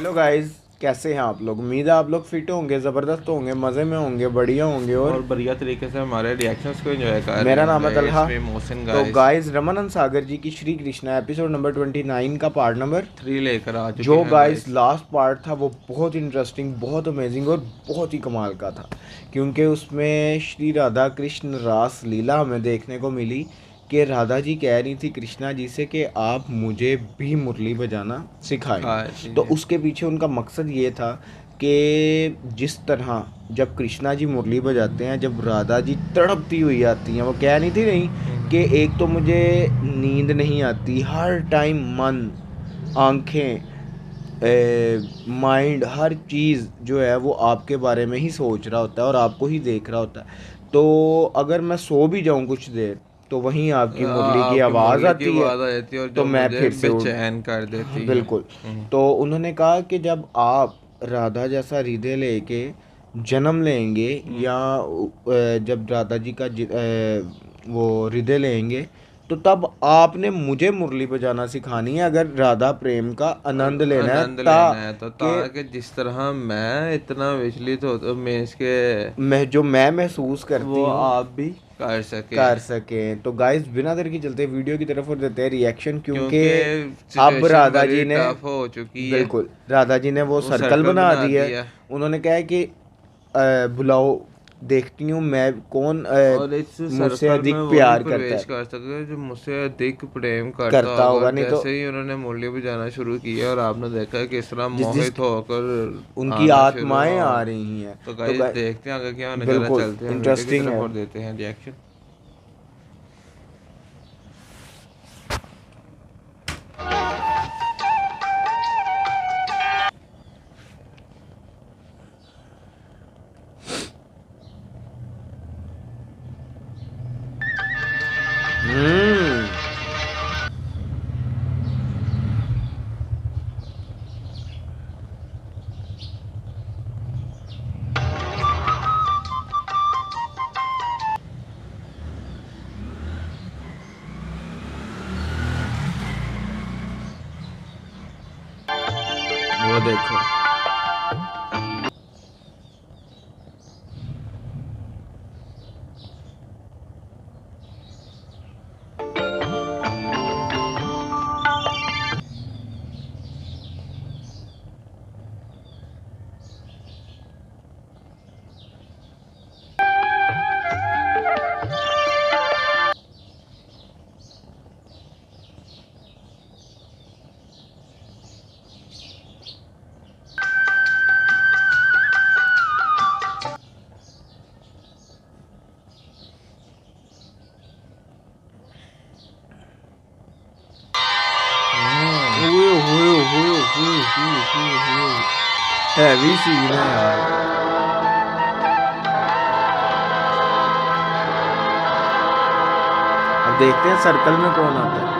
Hello guys, कैसे हैं आप लोग। उम्मीद है आप लोग फिट होंगे, ज़बरदस्त होंगे, मज़े में होंगे, बढ़िया होंगे। और और बढ़िया तरीके से हमारे रिएक्शंस को एंजॉय कर रहे मेरा नाम है होंगे। तलहा। इसमें मोहसिन तो गाइस गाइस, रमानंद सागर जी की श्री कृष्णा एपिसोड नंबर 29 का पार्ट नंबर 3 लेकर आ चुके जो हैं गाइस गाइस। लास्ट पार्ट था वो बहुत इंटरेस्टिंग, बहुत अमेजिंग और बहुत ही कमाल का था। क्योंकि उसमें श्री राधा कृष्ण रास लीला हमें देखने को मिली कि राधा जी कह रही थी कृष्णा जी से कि आप मुझे भी मुरली बजाना सिखाएं। सिखा तो दीजिए। उसके पीछे उनका मकसद ये था कि जिस तरह जब कृष्णा जी मुरली बजाते हैं, जब राधा जी तड़पती हुई आती हैं, वो कह नहीं थी नहीं कि एक तो मुझे नींद नहीं आती, हर टाइम मन, आंखें, माइंड, हर चीज़ जो है वो आपके बारे में ही सोच रहा होता है और आपको ही देख रहा होता है। तो अगर मैं सो भी जाऊं कुछ देर, तो वहीं आपकी मुरली की आपकी आवाज़ मुरली की आती है, आवाज़ आ जाती है और तो जो मैं मुझे फिर से उठ। बेचैन कर हाँ, देती है। बिल्कुल। तो उन्होंने कहा कि जब आप राधा जैसा हृदय लेके जन्म लेंगे, या जब राधा जी का वो हृदय लेंगे, तो तब आपने मुझे मुरली बजाना सिखानी है, अगर राधा प्रेम का आनंद लेना है आनंद लेना है तो कि ताकि जिस तरह मैं इतना विचलित हो मैं इसके मैं महसूस वो करती हूँ आप भी कर सके। कर सकें। तो गाइस, बिना देर की चलते वीडियो की तरफ और देते हैं रिएक्शन, क्योंकि क्योंकि अब सिचुएशन राधा बड़ी जी ने, टफ हो चुकी है। बिल्कुल, राधा जी ने वो वो सर्कल सर्कल बना बना दिया है। दिया। उन्होंने कहा है कि बुलाओ, देखती हूँ मैं कौन और इस मुझसे सर्कल में अधिक वही प्यार करता प्रवेश है, कर सके जो मुझसे अधिक प्रेम करता करता होगा। होगा। और नहीं तो जैसे ही उन्होंने मुरली बजाना शुरू किया और आपने देखा कि किस तरह जिस जिस मोहित होकर उनकी आना शुरू आत्माएं हुआ। आ रही हैं। तो तो गाइस देखते हैं आगे क्या होने जा रहा है। बिल्कुल चलते हैं वीडियो की इंटरेस्टिंग तरफ है। और देते हैं रिएक्शन। हम्म। वो देखो। हम्म। ओए होए होए होए होए होए होए। हैवी सीन है यार। अब देखते हैं सर्कल में कौन आता है।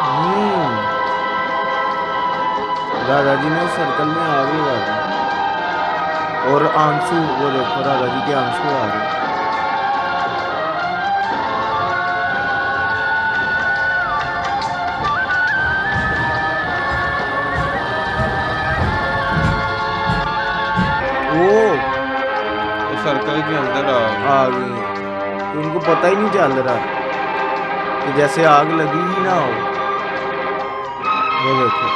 हम्म। राधा जी ने उस सर्कल में आग लगा दी, और आंसू, वो देखो राधा जी के आंसू आ रहे हैं। ओ, वो सर्कल के अंदर आ गई। आ गई हैं। तो उनको पता ही नहीं चल रहा कि जैसे आग लगी ही ना हो। वो देखो।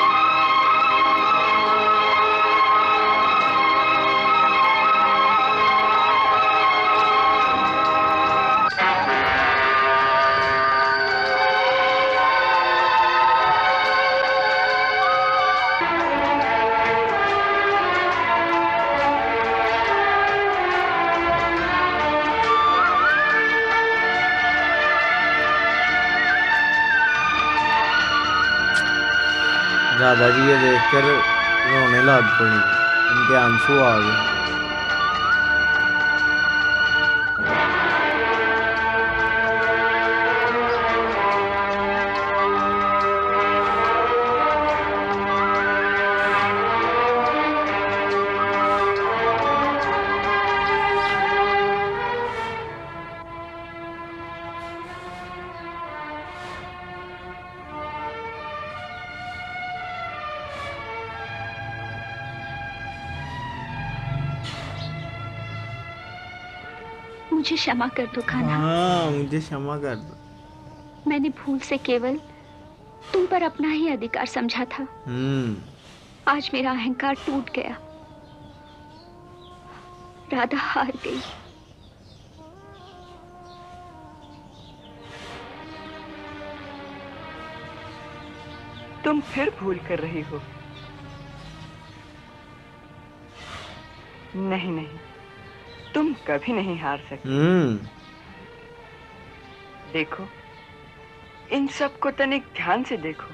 राधा जी ये देखकर रोने लग पड़ी, उनके आंसू आ गए। मुझे क्षमा कर दो कान्हा। हाँ, मुझे क्षमा कर दो। मैंने भूल से केवल तुम पर अपना ही अधिकार समझा था। आज मेरा अहंकार टूट गया। राधा हार गई। तुम फिर भूल कर रही हो। नहीं नहीं, तुम कभी नहीं हार सकती। देखो, इन सब को तनिक ध्यान से देखो।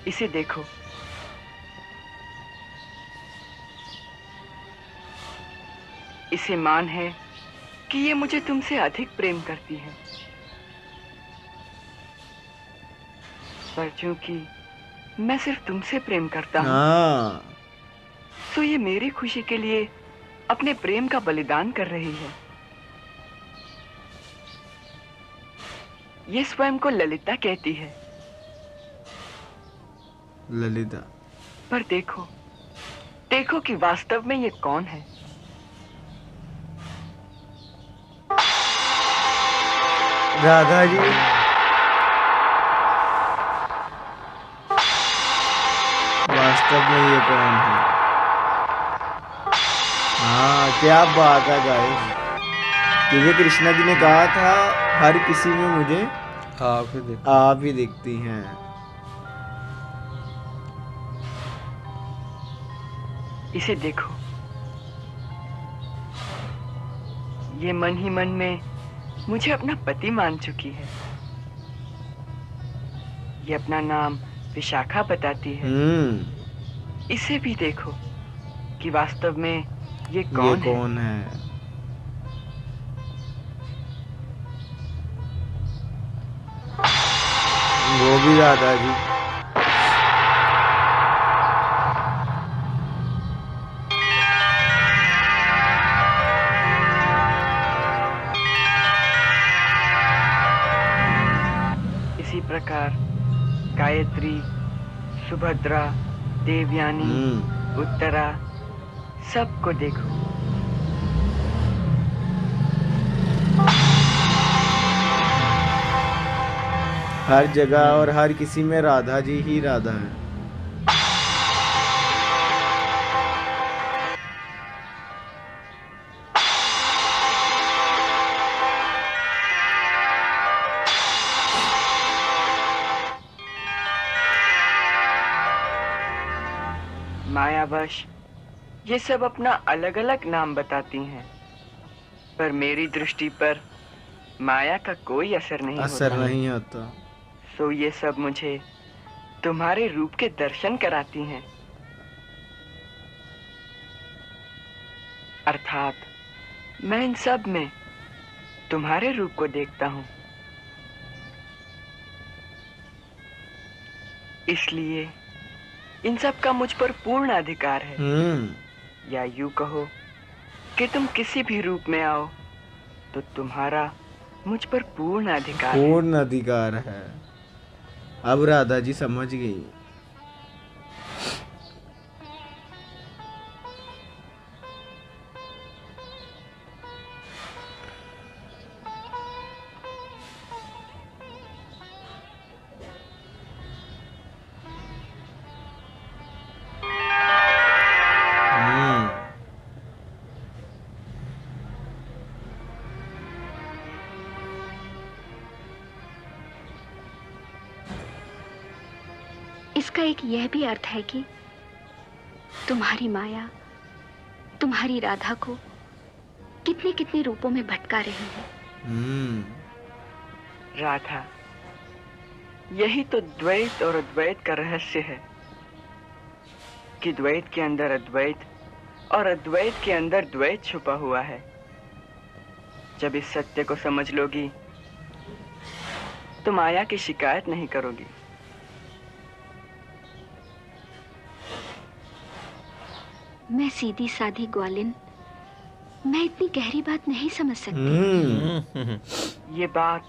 इसे देखो। इसे मान है कि ये मुझे तुमसे अधिक प्रेम करती है, पर चूंकि मैं सिर्फ तुमसे प्रेम करता हूँ, तो ये मेरी खुशी के लिए अपने प्रेम का बलिदान कर रही है। ये स्वयं को ललिता कहती है। ललिता। पर देखो, देखो कि वास्तव में ये कौन है। राधा जी। वास्तव में ये कौन है? हाँ, क्या बात है गाइस, क्योंकि कृष्णा जी ने कहा था हर किसी में मुझे आप ही दिखती हैं। इसे देखो, ये मन ही मन में मुझे अपना पति मान चुकी है। ये अपना नाम विशाखा बताती है। इसे भी देखो कि वास्तव में ये कौन है? वो भी राधा जी। इसी प्रकार गायत्री, सुभद्रा, देवयानी, उत्तरा, सबको देखो। हर जगह और हर किसी में राधा जी ही राधा है। मायावश ये सब अपना अलग अलग नाम बताती हैं, पर मेरी दृष्टि पर माया का कोई असर नहीं होता। सो ये सब मुझे तुम्हारे रूप के दर्शन कराती हैं। अर्थात मैं इन सब में तुम्हारे रूप को देखता हूँ। इसलिए इन सब का मुझ पर पूर्ण अधिकार है। या यूं कहो कि तुम किसी भी रूप में आओ तो तुम्हारा मुझ पर पूर्ण अधिकार है। अब राधा जी समझ गई। इसका एक यह भी अर्थ है कि तुम्हारी माया तुम्हारी राधा को कितने कितने रूपों में भटका रही है। राधा, यही तो द्वैत और अद्वैत का रहस्य है कि द्वैत के अंदर अद्वैत और अद्वैत के अंदर द्वैत छुपा हुआ है। जब इस सत्य को समझ लोगी तो माया की शिकायत नहीं करोगी। मैं सीधी सादी ग्वालिन, मैं इतनी गहरी बात नहीं समझ सकती। ये बात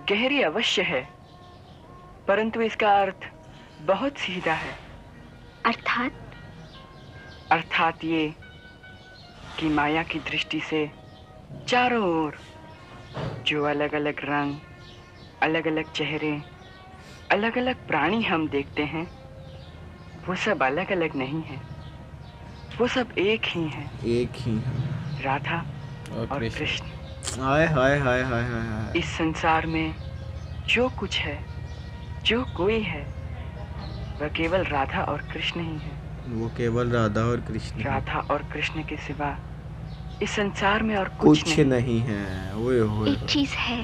गहरी अवश्य है, परंतु इसका अर्थ बहुत सीधा है। अर्थात ये कि माया की दृष्टि से चारों ओर जो अलग अलग रंग, अलग अलग चेहरे, अलग अलग प्राणी हम देखते हैं, वो सब अलग अलग नहीं है, वो सब एक ही हैं। एक ही है, राधा और कृष्ण। हाय हाय हाय हाय हाय। इस संसार में जो कुछ है, जो कोई है, वह केवल राधा और कृष्ण ही है। वो केवल राधा और कृष्ण। राधा और कृष्ण के सिवा इस संसार में और कुछ नहीं है। ओए होए। एक चीज है।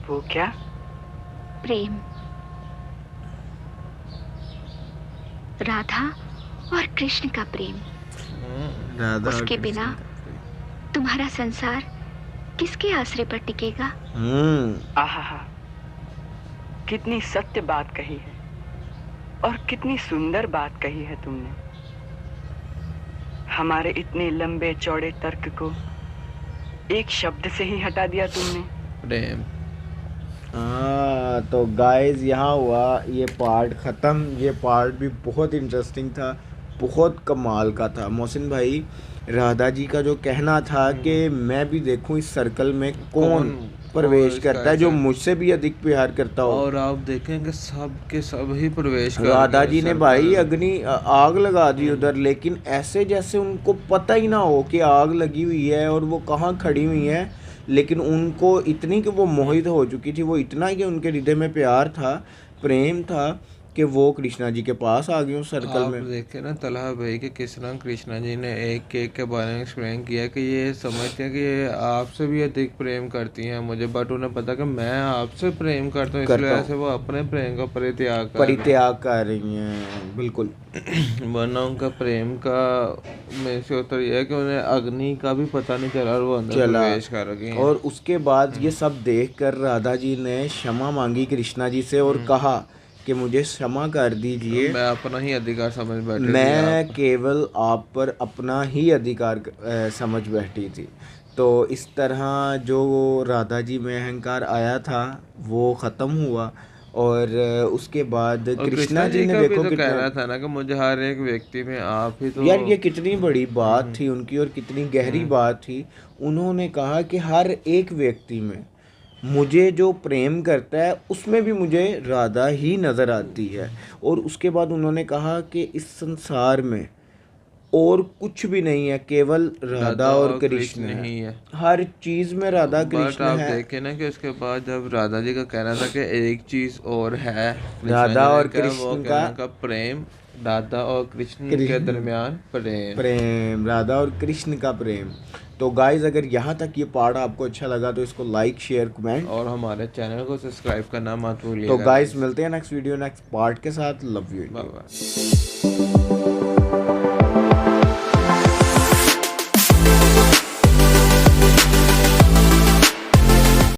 वो क्या? प्रेम। राधा और कृष्ण का प्रेम। राधा उसके बिना तुम्हारा संसार किसके आश्रय पर टिकेगा? आहा, कितनी सत्य बात कही है और कितनी सुंदर बात कही है तुमने। हमारे इतने लंबे चौड़े तर्क को एक शब्द से ही हटा दिया तुमने। प्रेम। तो गाइस यहाँ हुआ ये पार्ट ख़त्म। ये पार्ट भी बहुत इंटरेस्टिंग था, बहुत कमाल का था। मोहसिन भाई, राधा जी का जो कहना था कि मैं भी देखूं इस सर्कल में कौन प्रवेश करता है जो मुझसे भी अधिक प्यार करता हो। और आप देखेंगे सब के सब ही प्रवेश कर राधा जी ने भाई आग लगा दी उधर, लेकिन ऐसे जैसे उनको पता ही ना हो कि आग लगी हुई है और वो कहाँ खड़ी हुई है, लेकिन उनको इतनी कि वो मोहित हो चुकी थी, वो इतना कि उनके हृदय में प्यार था, प्रेम था कि वो कृष्णा जी के पास आ गए उस सर्कल में। आप देखे ना तलहा भाई के किस तरह कृष्णा जी ने एक केक के बारे में एक्सप्लेन किया कि ये समझते हैं कि ये आपसे भी अधिक प्रेम करती हैं मुझे, बट उन्हें पता कि मैं आपसे प्रेम करता हूँ, इसलिए ऐसे वो अपने प्रेम का परित्याग कर रही हैं। बिल्कुल। वरना उनका प्रेम का में से उत्तर यह है कि उन्हें अग्नि का भी पता नहीं चला और वो अंदर प्रवेश कर गई। और उसके बाद ये सब देख कर राधा जी ने क्षमा मांगी कृष्णा जी से और कहा कि मुझे क्षमा कर दीजिए, मैं अपना ही अधिकार समझ बैठी, मैं केवल आप पर अपना ही अधिकार समझ बैठी थी। तो इस तरह जो राधा जी में अहंकार आया था वो ख़त्म हुआ। और उसके बाद कृष्णा जी ने देखो तो कह रहा था ना कि मुझे हर एक व्यक्ति में आप ही तो। यार ये कितनी बड़ी बात थी उनकी और कितनी गहरी बात थी। उन्होंने कहा कि हर एक व्यक्ति में मुझे जो प्रेम करता है उसमें भी मुझे राधा ही नज़र आती है। और उसके बाद उन्होंने कहा कि इस संसार में और कुछ भी नहीं है, केवल राधा और कृष्ण ही है। हर चीज़ में राधा कृष्ण आप है। देखे ना कि उसके बाद जब राधा जी का कहना था कि एक चीज़ और है, राधा और कृष्ण का प्रेम, राधा और कृष्ण के दरमियान प्रेम, राधा और कृष्ण का प्रेम। तो गाइज अगर यहाँ तक ये पार्ट आपको अच्छा लगा तो इसको लाइक शेयर कमेंट और हमारे चैनल को सब्सक्राइब करना मत भूलिएगा। तो गाइज मिलते हैं नेक्स्ट वीडियो नेक्स्ट पार्ट के साथ। Love you. Bye bye.